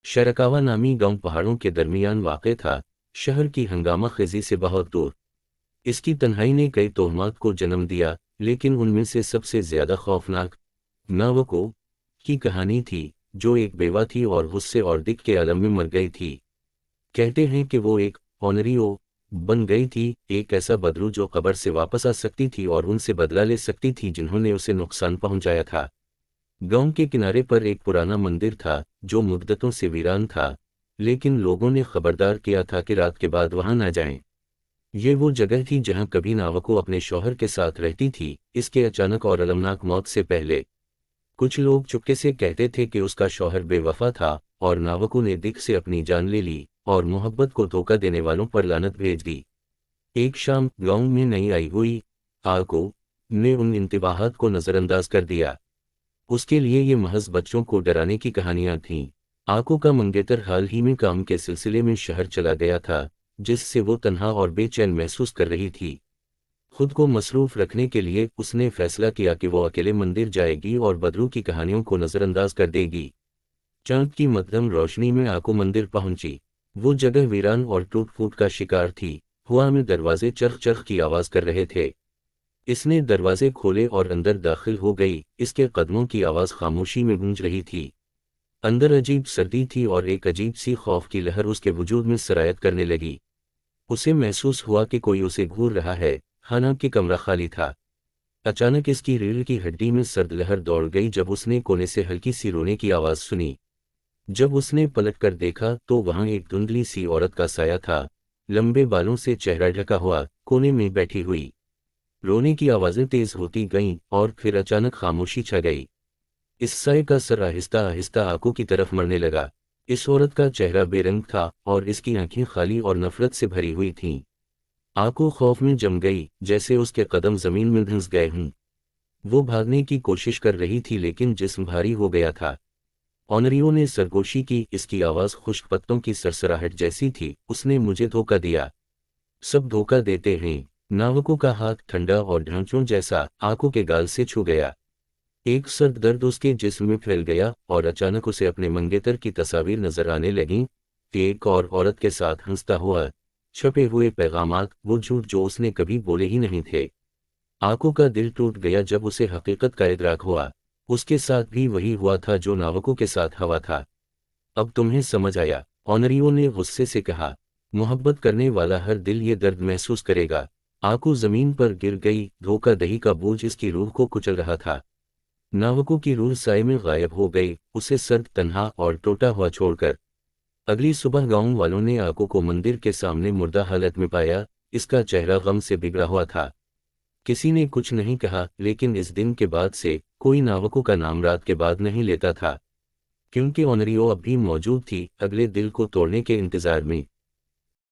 शरकावा नामी गांव पहाड़ों के दरमियान वाक़ था, शहर की हंगामा खेजी से बहुत दूर। इसकी तन्हाई ने कई तोहमात को जन्म दिया, लेकिन उनमें से सबसे ज्यादा खौफनाक नावको की कहानी थी, जो एक बेवा थी और गुस्से और दिक के आलम में मर गई थी। कहते हैं कि वो एक ऑनरियो बन गई थी, एक ऐसा बदरू जो कब्र से वापस आ सकती थी और उनसे बदला ले सकती थी जिन्होंने उसे नुकसान पहुंचाया था। गांव के किनारे पर एक पुराना मंदिर था जो मुद्दतों से वीरान था, लेकिन लोगों ने खबरदार किया था कि रात के बाद वहां ना जाएं। ये वो जगह थी जहां कभी नावको अपने शौहर के साथ रहती थी। इसके अचानक और अलमनाक मौत से पहले कुछ लोग चुपके से कहते थे कि उसका शौहर बेवफा था और नावको ने दिक से अपनी जान ले ली और मोहब्बत को धोखा देने वालों पर लानत भेज दी। एक शाम गांव में नई आई हुई आको ने उन इंतबाहात को नजरअंदाज कर दिया। उसके लिए ये महज बच्चों को डराने की कहानियां थीं। आको का मंगेतर हाल ही में काम के सिलसिले में शहर चला गया था, जिससे वो तन्हा और बेचैन महसूस कर रही थी। खुद को मसरूफ रखने के लिए उसने फैसला किया कि वो अकेले मंदिर जाएगी और बदरू की कहानियों को नजरअंदाज कर देगी। चांद की मध्यम रोशनी में आको मंदिर पहुंची। वो जगह वीरान और टूट फूट का शिकार थी। हवा में दरवाजे चरख चरख की आवाज कर रहे थे। इसने दरवाजे खोले और अंदर दाखिल हो गई। इसके कदमों की आवाज खामोशी में गूंज रही थी। अंदर अजीब सर्दी थी और एक अजीब सी खौफ की लहर उसके वजूद में सरायत करने लगी। उसे महसूस हुआ कि कोई उसे घूर रहा है, हालांकि कमरा खाली था। अचानक इसकी रीढ़ की हड्डी में सर्द लहर दौड़ गई जब उसने कोने से हल्की सी रोने की आवाज सुनी। जब उसने पलटकर देखा तो वहां एक धुंधली सी औरत का साया था, लंबे बालों से चेहरा ढका हुआ, कोने में बैठी हुई। रोने की आवाजें तेज होती गईं और फिर अचानक खामोशी छा गई। इस साये का सर आहिस्ता आहिस्ता आंखों की तरफ मरने लगा। इस औरत का चेहरा बेरंग था और इसकी आंखें खाली और नफरत से भरी हुई थीं। आंखों खौफ में जम गई, जैसे उसके कदम जमीन में धंस गए हों। वो भागने की कोशिश कर रही थी लेकिन जिस्म भारी हो गया था। ऑनरियो ने सरगोशी की, इसकी आवाज खुश्क पत्तों की सरसराहट जैसी थी। उसने मुझे धोखा दिया। सब धोखा देते हैं। नावको का हाथ ठंडा और ढांचों जैसा आंखों के गाल से छू गया। एक सर्द दर्द उसके जिस्म में फैल गया और अचानक उसे अपने मंगेतर की तस्वीर नजर आने लगीं। एक और औरत के साथ हंसता हुआ, छपे हुए पैगामात, वो झूठ जो उसने कभी बोले ही नहीं थे। आंखों का दिल टूट गया जब उसे हकीकत का इदराक हुआ। उसके साथ भी वही हुआ था जो नावको के साथ हुआ था। अब तुम्हें समझ आया, ऑनरियो ने गुस्से से कहा। मोहब्बत करने वाला हर दिल ये दर्द महसूस करेगा। आंखों जमीन पर गिर गई। धोखा दही का बोझ इसकी रूह को कुचल रहा था। नावको की रूह साए में गायब हो गई, उसे सर्द, तन्हा और टूटा हुआ छोड़कर। अगली सुबह गांव वालों ने आंखों को मंदिर के सामने मुर्दा हालत में पाया। इसका चेहरा गम से बिगड़ा हुआ था। किसी ने कुछ नहीं कहा, लेकिन इस दिन के बाद से कोई नावको का नाम रात के बाद नहीं लेता था, क्योंकि ऑनरियो अब भी मौजूद थी, अगले दिल को तोड़ने के इंतजार में।